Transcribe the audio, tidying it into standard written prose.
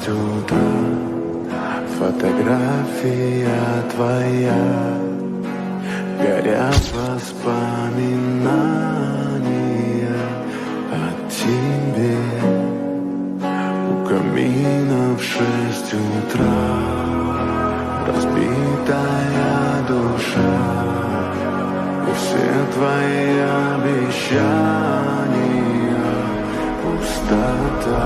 6 утра. Фотография твоя, горят воспоминания о тебе. У камина в 6 утра разбитая душа, и все твои обещания пустота.